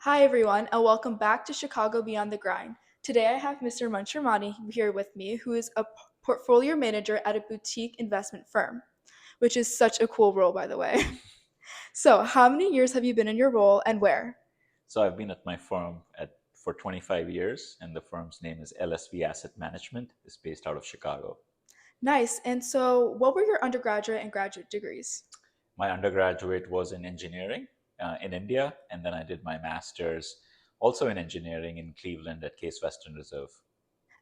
Hi, everyone, and welcome back to Chicago Beyond the Grind. Today, I have Mr. Mansharamani here with me, who is a portfolio manager at a boutique investment firm, which is such a cool role, by the way. So, how many years have you been in your role and where? So I've been at my firm for 25 years, and the firm's name is LSV Asset Management. It's based out of Chicago. Nice. And so, what were your undergraduate and graduate degrees? My undergraduate was in engineering in India, and then I did my master's also in engineering in Cleveland at Case Western Reserve.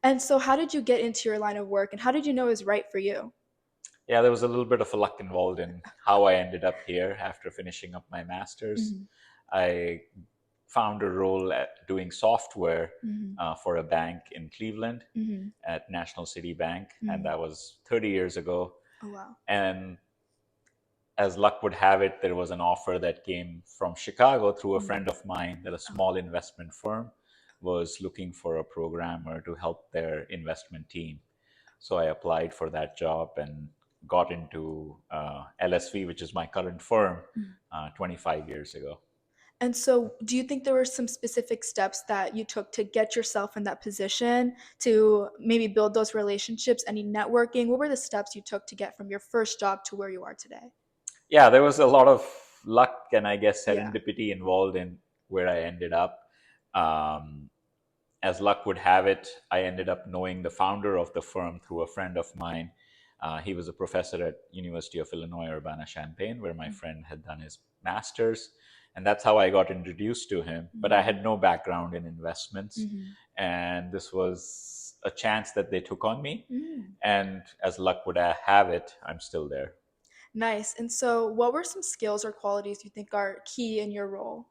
And so, how did you get into your line of work, and how did you know it was right for you? Yeah, there was a little bit of luck involved in how I ended up here after finishing up my master's. Hmm. I found a role at doing software Hmm. for a bank in Cleveland Hmm. at National City Bank, and Hmm. that was 30 years ago. Oh, wow. And as luck would have it, there was an offer that came from Chicago through a Mm. friend of mine that a Oh, small investment firm was looking for a programmer to help their investment team. So I applied for that job and got into LSV, which is my current firm, mm. 25 years ago. And so, do you think there were some specific steps that you took to get yourself in that position to maybe build those relationships? Any networking? What were the steps you took to get from your first job to where you are today? Yeah, there was a lot of luck and I guess Yeah. serendipity involved in where I ended up. Um, as luck would have it, I ended up knowing the founder of the firm through a friend of mine. He was a professor at University of Illinois Urbana-Champaign, where my friend had done his master's, and that's how I got introduced to him. But I Mm-hmm. had no background in investments, Mm-hmm. and this was a chance that they took on me. Mm. And as luck would have it, I'm still there. Nice. And so, what were some skills or qualities you think are key in your role?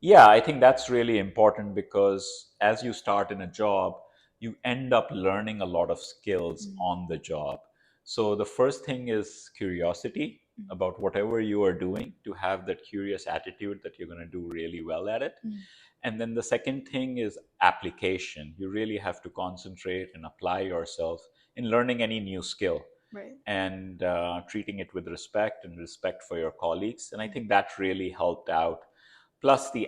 Yeah, I think that's really important because as you start in a job, you end up learning a lot of skills Mm. on the job. So the first thing is curiosity about whatever you are doing, to have that curious attitude that you're going to do really well at it. Mm. And then the second thing is application. You really have to concentrate and apply yourself in learning any new skill Right. and treating it with respect and respect for your colleagues. And I think that really helped out. Plus, the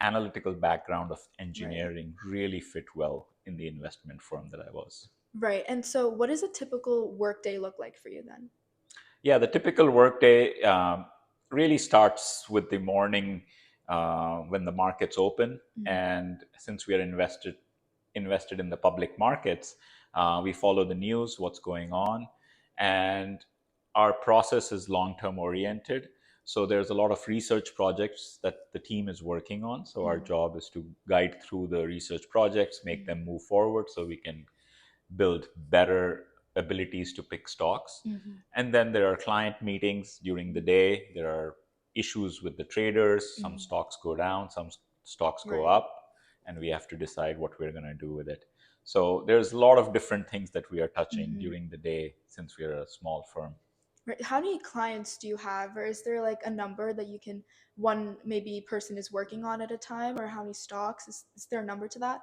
analytical background of Right. engineering really fit well in the investment firm that I was. Right. And so, what does a typical workday look like for you then? Yeah, the typical workday really starts with the morning when the markets open, Mm. and since we are invested in the public markets, we follow the news, what's going on, and our process is long term oriented. So there's a lot of research projects that the team is working on. So our Mm. job is to guide through the research projects, make Mm. them move forward so we can build better abilities to pick stocks. Mhm. And then there are client meetings during the day. There are issues with the traders. Some Mhm. stocks go down, some stocks go Right. up, and we have to decide what we're going to do with it. So there's a lot of different things that we are touching Mhm. during the day since we're a small firm. Right. How many clients do you have, or is there like a number that you can one maybe person is working on at a time, or how many stocks? Is there a number to that?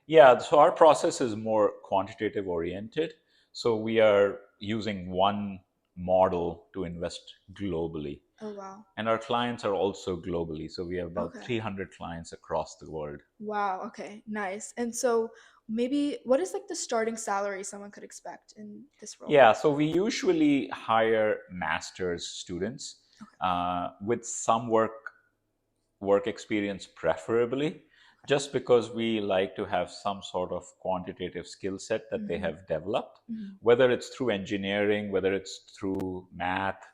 Yeah, so our process is more quantitative oriented. So we are using one model to invest globally. Oh, wow. And our clients are also globally. So we have about Okay. 300 clients across the world. Wow. Okay. Nice. And so maybe what is like the starting salary someone could expect in this role? Yeah, so we usually hire master's students Okay. with some work experience, preferably, just because we like to have some sort of quantitative skill set that they Mm-hmm. have developed, Mm-hmm. whether it's through engineering, whether it's through math,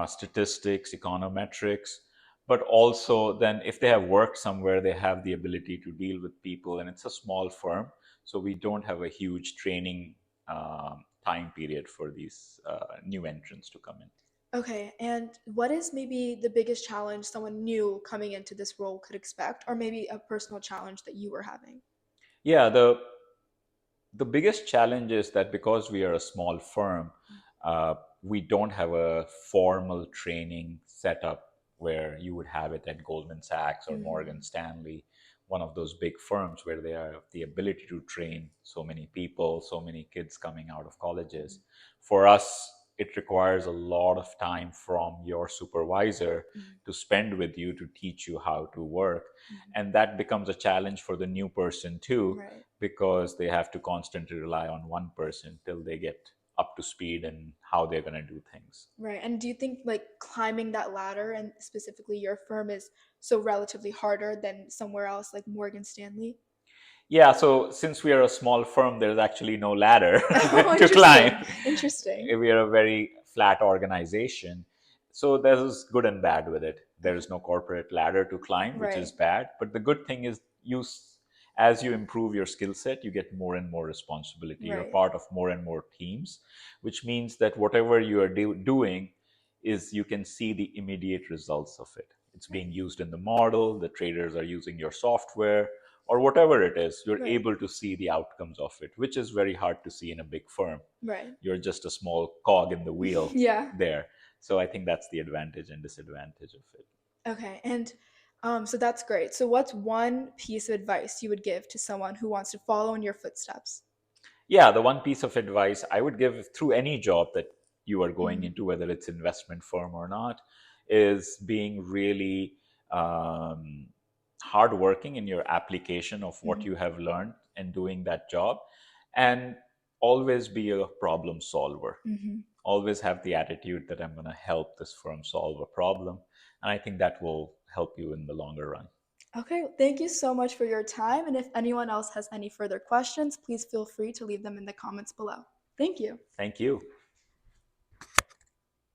statistics, econometrics, but also then if they have worked somewhere, they have the ability to deal with people, and it's a small firm, so we don't have a huge training time period for these new entrants to come in. Okay. And what is maybe the biggest challenge someone new coming into this role could expect, or maybe a personal challenge that you were having? Yeah, the biggest challenge is that because we are a small firm, we don't have a formal training setup where you would have it at Goldman Sachs or Morgan Mm-hmm. Stanley, one of those big firms where they have the ability to train so many people, so many kids coming out of colleges. For us, it requires a lot of time from your supervisor Mhm. to spend with you to teach you how to work. Mhm. And that becomes a challenge for the new person too, Right. because they have to constantly rely on one person till they get up to speed and how they're going to do things. Right. And do you think like climbing that ladder and specifically your firm is so relatively harder than somewhere else like Morgan Stanley? Yeah, so since we are a small firm, there's actually no ladder Oh, to climb. interesting. Interesting. We are a very flat organization. So there's good and bad with it. There Okay. is no corporate ladder to climb, which is Right. bad. But the good thing is, as you improve your skill set, you get more and more responsibility. You're Right. part of more and more teams, which means that whatever you are doing is you can see the immediate results of it. It's Right. being used in the model, the traders are using your software, or whatever it is, you're Right. able to see the outcomes of it, which is very hard to see in a big firm. Right. You're just a small cog in the wheel Yeah. there. So I think that's the advantage and disadvantage of it. Okay. And so that's great. So what's one piece of advice you would give to someone who wants to follow in your footsteps? Yeah, the one piece of advice I would give through any job that you are going Mhm. into, whether it's investment firm or not, is being really hardworking in your application of what Mhm. you have learned and doing that job, and always be a problem solver. Mhm. Always have the attitude that I'm going to help this firm solve a problem, and I think that will help you in the longer run. Okay, thank you so much for your time. And if anyone else has any further questions, please feel free to leave them in the comments below. Thank you. Thank you.